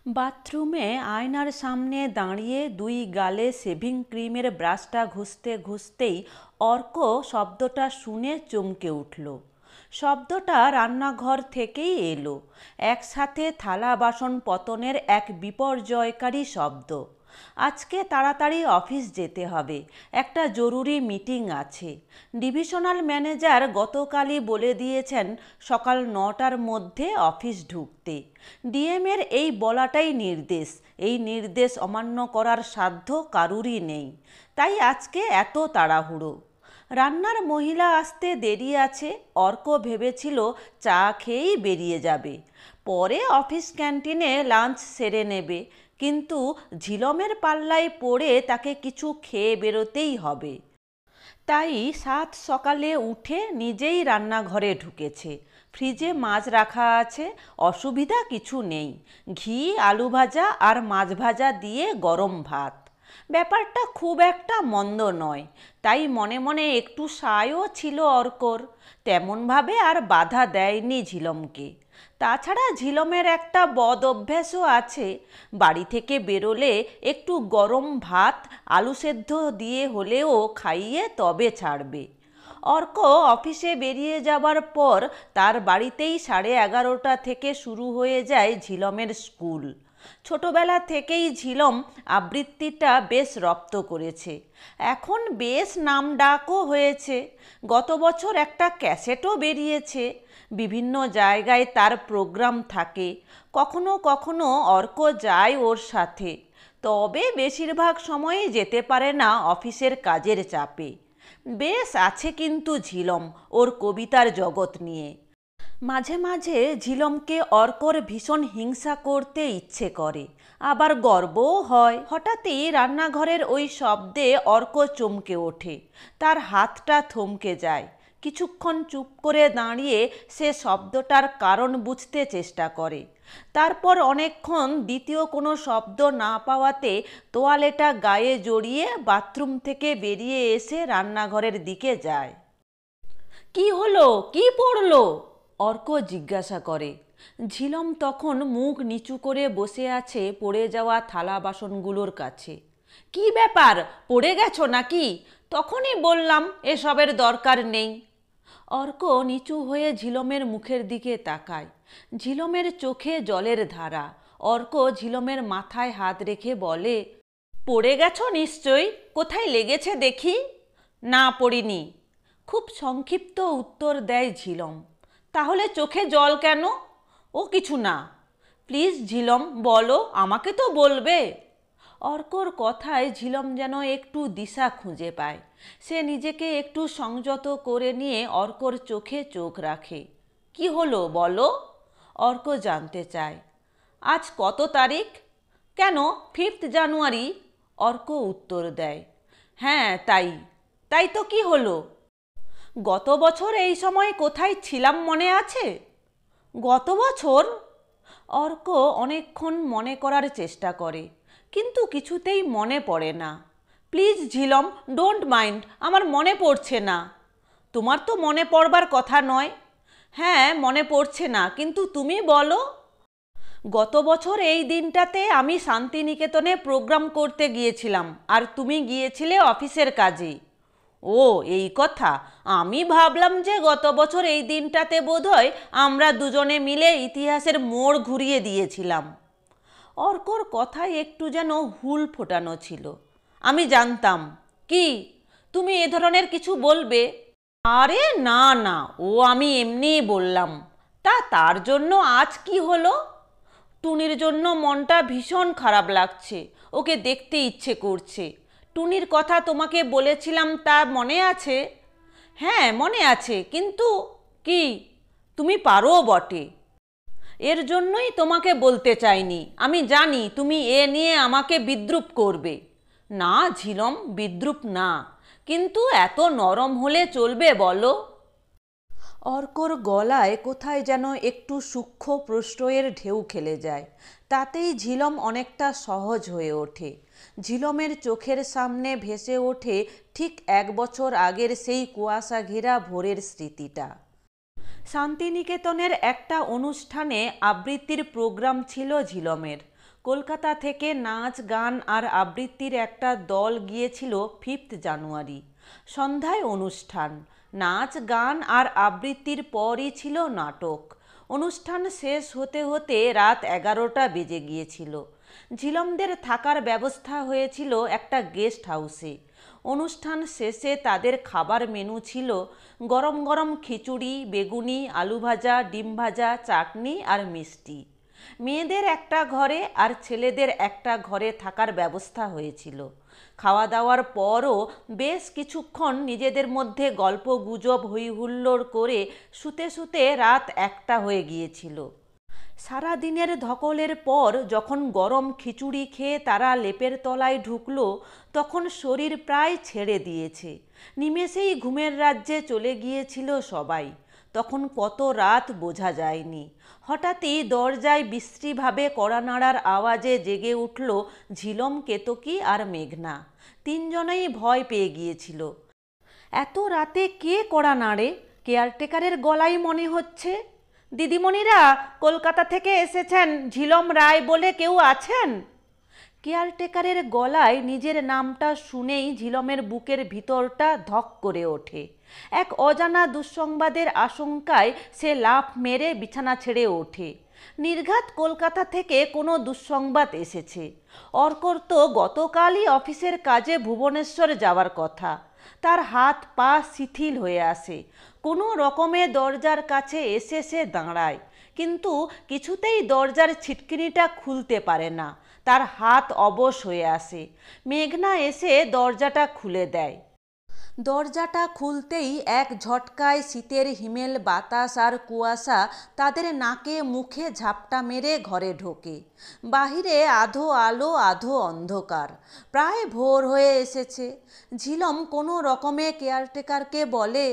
বাথরুমে আয়নার সামনে দাঁড়িয়ে দুই গালে শেভিং ক্রিমের ব্রাশটা ঘষতে ঘষতেই অর্ক শব্দটা শুনে চমকে উঠল। শব্দটা রান্নাঘর থেকেই এলো, একসাথে থালা বাসন পতনের এক বিপর্যয়কারী শব্দ। আজকে তাড়াতাড়ি অফিস যেতে হবে, একটা জরুরি মিটিং আছে। ডিভিশনাল ম্যানেজার গতকালই বলে দিয়েছেন সকাল 9টার মধ্যে অফিস ঢুকতে। ডিএমের এই বলাটাই নির্দেশ, এই নির্দেশ অমান্য করার সাধ্য কারুরই নেই। তাই আজকে এত তাড়াহুড়ো। রান্নার মহিলা আসতে দেরি আছে। অর্ক ভেবেছিল চা খেয়েই বেরিয়ে যাবে, পরে অফিস ক্যান্টিনে লাঞ্চ সেরে নেবে, কিন্তু ঝিলমের পাল্লায় পড়ে তাকে কিছু খেয়ে বেরোতেই হবে। তাই সাত সকালে উঠে নিজেই রান্নাঘরে ঢুকেছে। ফ্রিজে মাছ রাখা আছে, অসুবিধা কিছু নেই। ঘি, আলু ভাজা আর মাছ ভাজা দিয়ে গরম ভাত, ব্যাপারটা খুব একটা মন্দ নয়। তাই মনে মনে একটু সায়ও ছিল অর্কর, তেমনভাবে আর বাধা দেয়নি ঝিলমকে। তাছাড়া ঝিলমের একটা বদ অভ্যাসও আছে, বাড়ি থেকে বেরোলে একটু গরম ভাত আলু সেদ্ধ দিয়ে হলেও খাইয়ে তবে ছাড়বে। অর্ক অফিসে বেরিয়ে যাবার পর তার বাড়িতেই 11:30 থেকে শুরু হয়ে যায় ঝিলমের স্কুল। ছোটবেলা থেকেই ঝিলম আবৃত্তিটা বেশ রপ্ত করেছে, এখন বেশ নাম ডাকও হয়েছে। গত বছর একটা ক্যাসেটও বেরিয়েছে। বিভিন্ন জায়গায় তার প্রোগ্রাম থাকে, কখনো কখনো অর্ক যায় ওর সাথে, তবে বেশিরভাগ সময়ই যেতে পারে না অফিসের কাজের চাপে। বেশ আছে কিন্তু ঝিলম ওর কবিতার জগৎ নিয়ে। মাঝে মাঝে ঝিলমকে অর্কর ভীষণ হিংসা করতে ইচ্ছে করে, আবার গর্বও হয়। হঠাৎই রান্নাঘরের ওই শব্দে অর্ক চমকে ওঠে, তার হাতটা থমকে যায়। কিছুক্ষণ চুপ করে দাঁড়িয়ে সে শব্দটার কারণ বুঝতে চেষ্টা করে। তারপর অনেকক্ষণ দ্বিতীয় কোনো শব্দ না পাওয়াতে তোয়ালেটা গায়ে জড়িয়ে বাথরুম থেকে বেরিয়ে এসে রান্নাঘরের দিকে যায়। কি হলো, কি পড়লো? অর্ক জিজ্ঞাসা করে। ঝিলম তখন মুখ নিচু করে বসে আছে পড়ে যাওয়া থালা বাসনগুলোর কাছে। কি ব্যাপার, পড়ে গেছো নাকি? তখনই বললাম এসবের দরকার নেই। অর্ক নিচু হয়ে ঝিলমের মুখের দিকে তাকায়। ঝিলমের চোখে জলের ধারা। অর্ক ঝিলমের মাথায় হাত রেখে বলে, পড়ে গেছো নিশ্চয়ই, কোথায় লেগেছে দেখি? না, পড়িনি। খুব সংক্ষিপ্ত উত্তর দেয় ঝিলম। তাহলে চোখে জল কেন? ও কিছু না। প্লিজ ঝিলম, বলো, আমাকে তো বলবে। অর্কর কথায় ঝিলম যেন একটু দিশা খুঁজে পায়। সে নিজেকে একটু সংযত করে নিয়ে অর্কর চোখে চোখ রাখে। কি হলো বলো? অর্ক জানতে চায়। আজ কত তারিখ? কেন, 5 জানুয়ারি। অর্ক উত্তর দেয়। হ্যাঁ, তাই। তাই তো কি হলো? গত বছর এই সময় কোথায় ছিলাম মনে আছে? গত বছর? অর্ক অনেকক্ষণ মনে করার চেষ্টা করে, কিন্তু কিছুতেই মনে পড়ে না। প্লিজ ঝিলম, ডোন্ট মাইন্ড, আমার মনে পড়ছে না। তোমার তো মনে পড়বার কথা নয়। হ্যাঁ, মনে পড়ছে না, কিন্তু তুমি বলো। গত বছর এই দিনটাতে আমি শান্তিনিকেতনে প্রোগ্রাম করতে গিয়েছিলাম, আর তুমি গিয়েছিলে অফিসের কাজে। ও, এই কথা। আমি ভাবলাম যে গত বছর এই দিনটাতে বোধহয় আমরা দুজনে মিলে ইতিহাসের মোড় ঘুরিয়ে দিয়েছিলাম। অর্কর কথায় একটু যেন হুল ফোটানো ছিল। আমি জানতাম। কি, তুমি এ ধরনের কিছু বলবে? আরে না না, ও আমি এমনিই বললাম। তার জন্য আজ কি হলো? টুনির জন্য মনটা ভীষণ খারাপ লাগছে, ওকে দেখতে ইচ্ছে করছে। টুনির কথা তোমাকে বলেছিলাম, তা মনে আছে? হ্যাঁ, মনে আছে, কিন্তু কি? তুমি পারো বটে। এর জন্যই তোমাকে বলতে চাইনি। আমি জানি তুমি এ নিয়ে আমাকে বিদ্রূপ করবে। না ঝিলম, বিদ্রূপ না, কিন্তু এত নরম হলে চলবে বলো? অর্কর গলায় কোথায় যেন একটু সূক্ষ্ম প্রশ্রয়ের ঢেউ খেলে যায়। তাতেই ঝিলম অনেকটা সহজ হয়ে ওঠে। ঝিলমের চোখের সামনে ভেসে ওঠে ঠিক 1 বছর আগের সেই কুয়াশা ঘেরা ভোরের স্মৃতিটা। শান্তিনিকেতনের একটা অনুষ্ঠানে আবৃত্তির প্রোগ্রাম ছিল ঝিলমের। কলকাতা থেকে নাচ গান আর আবৃত্তির একটা দল গিয়েছিল 5 জানুয়ারি। সন্ধ্যায় অনুষ্ঠান, নাচ গান আর আবৃত্তির পরই ছিল নাটক। অনুষ্ঠান শেষ হতে হতে রাত 11টা বেজে গিয়েছিল। ঝিলমদের থাকার ব্যবস্থা হয়েছিল একটা গেস্ট হাউসে। অনুষ্ঠান শেষে তাদের খাবার মেনু ছিল গরম গরম খিচুড়ি, বেগুনি, আলু ভাজা, ডিম ভাজা, চাটনি আর মিষ্টি। মেয়েদের একটা ঘরে আর ছেলেদের একটা ঘরে থাকার ব্যবস্থা হয়েছিল। খাওয়া দাওয়ার পরও বেশ কিছুক্ষণ নিজেদের মধ্যে গল্প গুজব হই হুল্লোড় করে শুতে শুতে রাত 1টা হয়ে গিয়েছিল। সারা দিনের ধকলের পর যখন গরম খিচুড়ি খেয়ে তারা লেপের তলায় ঢুকলো, তখন শরীর প্রায় ছেড়ে দিয়েছে। নিমেষেই ঘুমের রাজ্যে চলে গিয়েছিল সবাই। তখন কত রাত বোঝা যায়নি। হঠাৎই দরজায় বিশ্রীভাবে কড়া নাড়ার আওয়াজে জেগে উঠল ঝিলম, কেতকী আর মেঘনা। তিনজনেই ভয় পেয়ে গিয়েছিল। এত রাতে কে কড়া নাড়ে? কেয়ারটেকারের গলায় মনে হচ্ছে। দিদিমণিরা, কলকাতা থেকে এসেছেন, ঝিলম রায় বলে কেউ আছেন? কেয়ারটেকারের গলায় নিজের নামটা শুনেই ঝিলমের বুকের ভিতরটা ধক করে ওঠে। এক অজানা দুঃসংবাদের আশঙ্কায় সে লাফ মেরে বিছানা ছেড়ে ওঠে। নির্ঘাত কলকাতা থেকে কোনো দুঃসংবাদ এসেছে। অর্কর তো গতকালই অফিসের কাজে ভুবনেশ্বর যাওয়ার কথা। তার হাত পা শিথিল হয়ে আসে। কোনো রকমে দরজার কাছে এসে সে দাঁড়ায়, কিন্তু কিছুতেই দরজার ছিটকিনিটা খুলতে পারে না। তার হাত অবশ হয়ে আসে। মেঘনা এসে দরজাটা খুলে দেয়। দরজাটা খুলতেই এক ঝটকায় শীতের হিমেল বাতাস আর কুয়াশা তাদের নাকে মুখে ঝাপটা মেরে ঘরে ঢোকে। বাহিরে আধো আলো আধো অন্ধকার। প্রায় ভোর হয়ে এসেছে। ঝিলম কোনো রকমে কেয়ারটেকারকে বলে,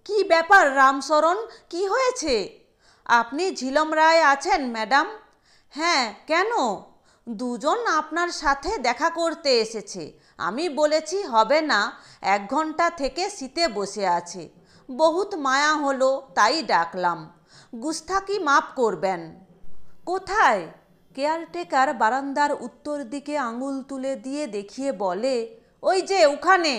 কি ব্যাপার রামশরণ, কি হয়েছে? আপনি ঝিলম রায় আছেন ম্যাডাম? হ্যাঁ, কেন? দুজন আপনার সাথে দেখা করতে এসেছে। আমি বলেছি হবে না, 1 ঘন্টা থেকে শীতে বসে আছে। বহুত মায়া হলো, তাই ডাকলাম। গুস্তাকি মাফ করবেন। কোথায়? কেয়ারটেকার বারান্দার উত্তর দিকে আঙুল তুলে দিয়ে দেখিয়ে বলে, ওই যে ওখানে।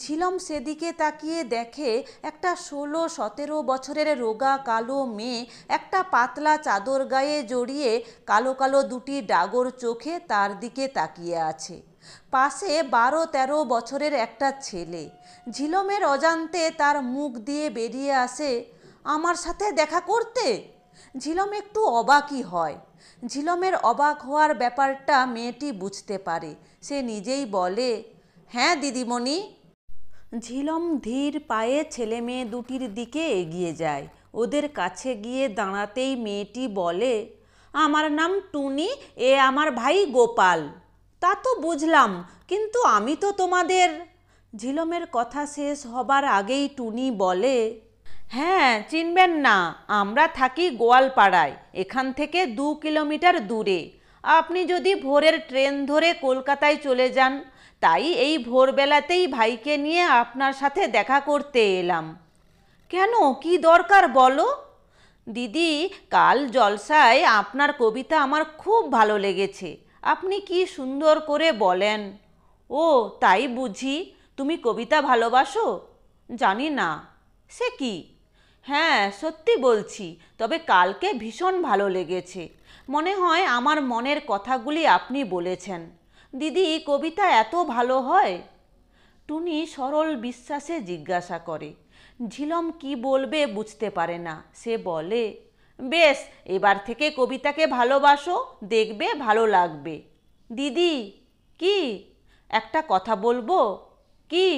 ঝিলম সেদিকে তাকিয়ে দেখে একটা 16-17 বছরের রোগা কালো মেয়ে একটা পাতলা চাদর গায়ে জড়িয়ে কালো কালো দুটি ডাগর চোখে তার দিকে তাকিয়ে আছে। পাশে 12-13 বছরের একটা ছেলে। ঝিলমের অজান্তে তার মুখ দিয়ে বেরিয়ে আসে, আমার সাথে দেখা করতে? ঝিলম একটু অবাকই হয়। ঝিলমের অবাক হওয়ার ব্যাপারটা মেয়েটি বুঝতে পারে। সে নিজেই বলে, হ্যাঁ দিদিমণি। ঝিলম ধীর পায়ে ছেলে মেয়ে দুটির দিকে এগিয়ে যায়। ওদের কাছে গিয়ে দাঁড়াতেই মেয়েটি বলে, আমার নাম টুনি, এ আমার ভাই গোপাল। তা তো বুঝলাম, কিন্তু আমি তো তোমাদের। ঝিলমের কথা শেষ হবার আগেই টুনি বলে, হ্যাঁ চিনবেন না, আমরা থাকি গোয়ালপাড়ায়, এখান থেকে 2 কিলোমিটার দূরে। আপনি যদি ভোরের ট্রেন ধরে কলকাতায় চলে যান, তাই এই ভোরবেলাতেই ভাইকে নিয়ে আপনার সাথে দেখা করতে এলাম। কেন, কি দরকার বলো? দিদি, কাল জলসায় আপনার কবিতা আমার খুব ভালো লেগেছে। আপনি কি সুন্দর করে বলেন। ও তাই বুঝি, তুমি কবিতা ভালোবাসো? জানি না। সে কি? হ্যাঁ সত্যি বলছি, তবে কালকে ভীষণ ভালো লেগেছে। মনে হয় আমার মনের কথাগুলি আপনি বলেছেন। দিদি, কবিতা এত ভালো হয়? টুনি সরল বিশ্বাসে জিজ্ঞাসা করে। ঝিলম কি বলবে বুঝতে পারে না। সে বলে, বেশ, এবার থেকে কবিতাকে ভালোবাসো, দেখবে ভালো লাগবে। দিদি। কি? একটা কথা বলবো। কি?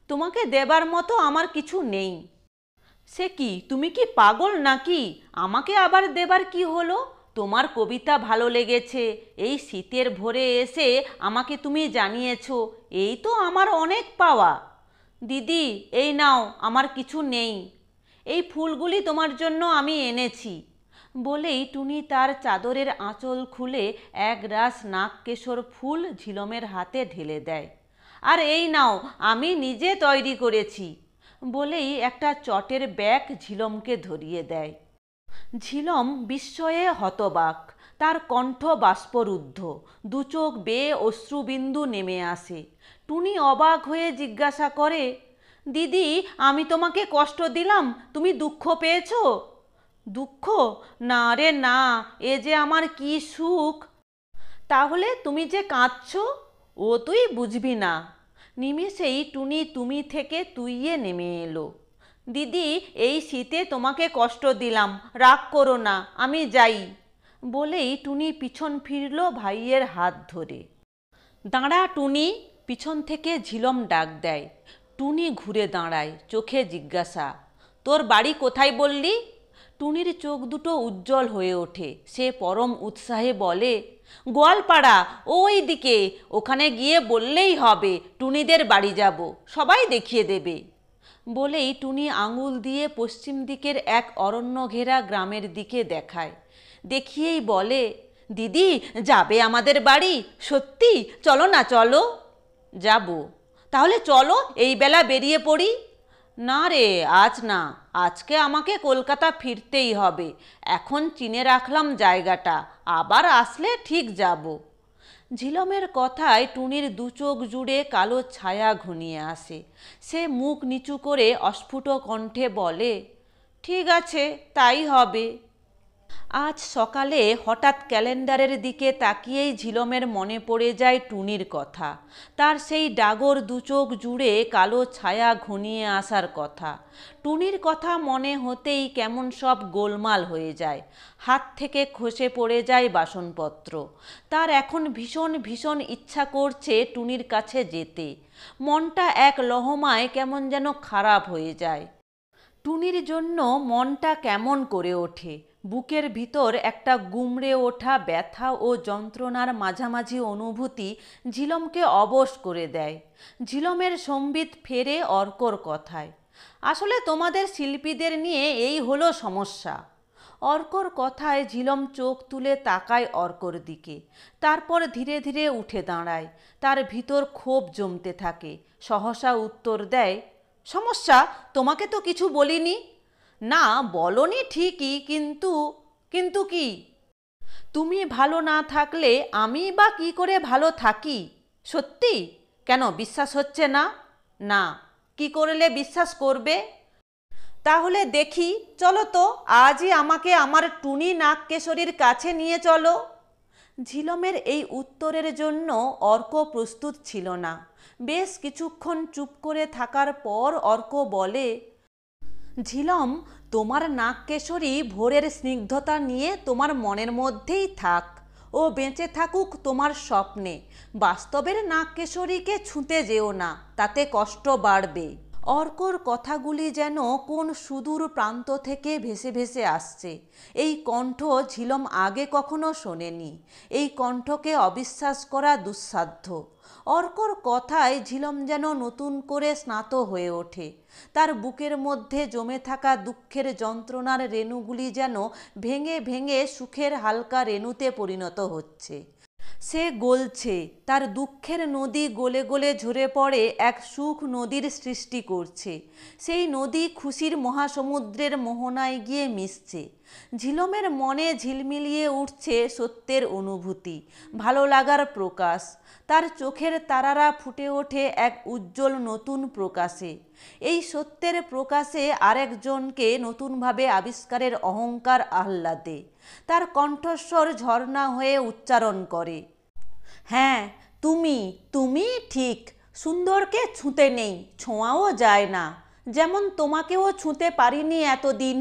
তোমাকে দেবার মতো আমার কিছু নেই। সে কি, তুমি কি পাগল নাকি? আমাকে আবার দেবার কি হলো? তোমার কবিতা ভালো লেগেছে, এই শীতের ভোরে এসে আমাকে তুমি জানিয়েছো, এই তো আমার অনেক পাওয়া। দিদি, এই নাও, আমার কিছু নেই। এই ফুলগুলি তোমার জন্য আমি এনেছি। বলেই টুনি তার চাদরের আঁচল খুলে এক রাশ নাগকেশর ফুল ঝিলমের হাতে ঢেলে দেয়। আর এই নাও, আমি নিজে তৈরি করেছি। বলেই একটা চটের ব্যাগ ঝিলমকে ধরিয়ে দেয়। ঝিলম বিস্ময়ে হতবাক। তার কণ্ঠ বাষ্পরুদ্ধ, দু চোখ বেয়ে অশ্রুবিন্দু নেমে আসে। টুনি অবাক হয়ে জিজ্ঞাসা করে, দিদি, আমি তোমাকে কষ্ট দিলাম, তুমি দুঃখ পেয়েছো? দুঃখ? না রে না, এ যে আমার কি সুখ। তাহলে তুমি যে কাঁদছো, ও তুই বুঝবি না। নিমেষেই টুনি তুমি থেকে তুইয়ে নেমে এলো। দিদি, এই শীতে তোমাকে কষ্ট দিলাম, রাগ করো না, আমি যাই। বলেই টুনি পিছন ফিরল ভাইয়ের হাত ধরে। দাঁড়া টুনি, পিছন থেকে ঝিলম ডাক দেয়। টুনি ঘুরে দাঁড়ায়, চোখে জিজ্ঞাসা, তোর বাড়ি কোথায় বললি? টুনির চোখ দুটো উজ্জ্বল হয়ে ওঠে। সে পরম উৎসাহে বলে, গোয়ালপাড়া, ওই দিকে। ওখানে গিয়ে বললেই হবে টুনিদের বাড়ি যাব, সবাই দেখিয়ে দেবে। বলেই টুনি আঙুল দিয়ে পশ্চিম দিকের এক অরণ্য ঘেরা গ্রামের দিকে দেখায়। দেখিয়েই বলে, দিদি, যাবে আমাদের বাড়ি? সত্যি? চলো না, চলো। যাব। তাহলে চলো, এই বেলা বেরিয়ে পড়ি। না রে, আজ না, আজকে আমাকে কলকাতা ফিরতেই হবে। এখন চিনে রাখলাম জায়গাটা, আবার আসলে ঠিক যাব। ঝিলমের কথায় টুনির দু চোখ জুড়ে কালো ছায়া ঘনিয়ে আসে। সে মুখ নিচু করে অস্ফুট কণ্ঠে বলে, ঠিক আছে, তাই হবে। আজ সকালে হঠাৎ ক্যালেন্ডারের দিকে তাকিয়েই ঝিলমের মনে পড়ে যায় টুনির কথা, তার সেই ডাগর দু চোখ জুড়ে কালো ছায়া ঘনিয়ে আসার কথা। টুনির কথা মনে হতেই কেমন সব গোলমাল হয়ে যায়, হাত থেকে খসে পড়ে যায় বাসনপত্র। তার এখন ভীষণ ভীষণ ইচ্ছা করছে টুনির কাছে যেতে। মনটা এক লহমায় কেমন যেন খারাপ হয়ে যায়। টুনির জন্য মনটা কেমন করে ওঠে। বুকের ভিতর একটা গুমড়ে ওঠা ব্যথা ও যন্ত্রণার মাঝামাঝি অনুভূতি ঝিলমকে অবশ করে দেয়। ঝিলমের সম্বিত ফেরে অর্কর কথায়, আসলে তোমাদের শিল্পীদের নিয়ে এই হলো সমস্যা। অর্কর কথায় ঝিলম চোখ তুলে তাকায় অর্কর দিকে, তারপর ধীরে ধীরে উঠে দাঁড়ায়। তার ভিতর ক্ষোভ জমতে থাকে। সহসা উত্তর দেয়, সমস্যা? তোমাকে তো কিছু বলিনি। না, বলনি ঠিকই, কিন্তু কিন্তু কি? তুমি ভালো না থাকলে আমি বা কি করে ভালো থাকি? সত্যি? কেন, বিশ্বাস হচ্ছে না? না, কি করলে বিশ্বাস করবে? তাহলে দেখি, চলো তো, আজই আমাকে আমার টুনি নাগকেশরীর কাছে নিয়ে চলো। ঝিলমের এই উত্তরের জন্য অর্ক প্রস্তুত ছিল না। বেশ কিছুক্ষণ চুপ করে থাকার পর অর্ক বলে, ঝিলম, তোমার নাগকেশরী ভোরের স্নিগ্ধতা নিয়ে তোমার মনের মধ্যেই থাক। ও বেঁচে থাকুক তোমার স্বপ্নে। বাস্তবের নাগকেশরীকে ছুঁতে যেও না, তাতে কষ্ট বাড়বে। অর্কর কথাগুলি যেন কোন সুদূর প্রান্ত থেকে ভেসে ভেসে আসছে। এই কণ্ঠ ঝিলম আগে কখনো শোনেনি। এই কণ্ঠকে অবিশ্বাস করা দুঃসাধ্য। অর্কর কথায় ঝিলম যেন নতুন করে স্নাত হয়ে ওঠে। তার বুকের মধ্যে জমে থাকা দুঃখের যন্ত্রণার রেণুগুলি যেন ভেঙে ভেঙে সুখের হালকা রেণুতে পরিণত হচ্ছে। সে গলছে, তার দুঃখের নদী গলে গলে ঝরে পড়ে এক সুখ নদীর সৃষ্টি করছে। সেই নদী খুশির মহাসমুদ্রের মোহনায় গিয়ে মিশছে। ঝিলমের মনে ঝিলমিলিয়ে উঠছে সত্যের অনুভূতি, ভালো লাগার প্রকাশ। তার চোখের তারারা ফুটে ওঠে এক উজ্জ্বল নতুন প্রকাশে। এই সত্যের প্রকাশে আরেকজনকে নতুনভাবে আবিষ্কারের অহংকার আহ্লাদে। তার কণ্ঠস্বর ঝর্ণা হয়ে উচ্চারণ করে, হ্যাঁ, তুমি তুমি ঠিক। সুন্দরকে ছুঁতে নেই, ছোঁয়াও যায় না, যেমন তোমাকেও ছুঁতে পারিনি এতদিন।